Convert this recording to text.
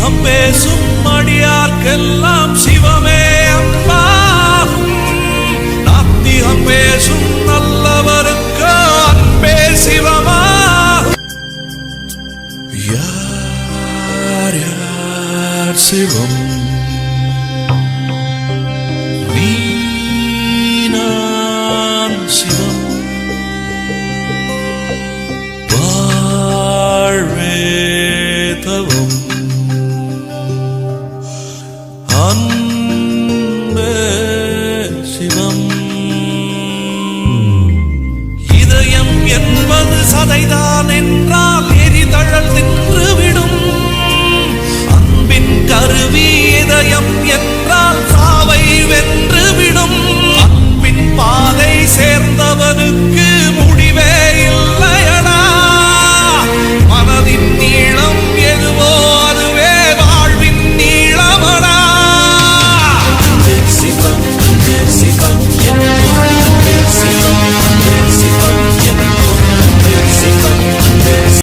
நாத்திகம் பேசும் அடியார்க்கெல்லாம் சிவமே அன்பாகும். நாத்திகம் பேசும் நல்லவருக்கு அன்பே சிவமாகும். யார் யார் சிவம்? நீ நான் சிவம். வாழ்வே தவம்.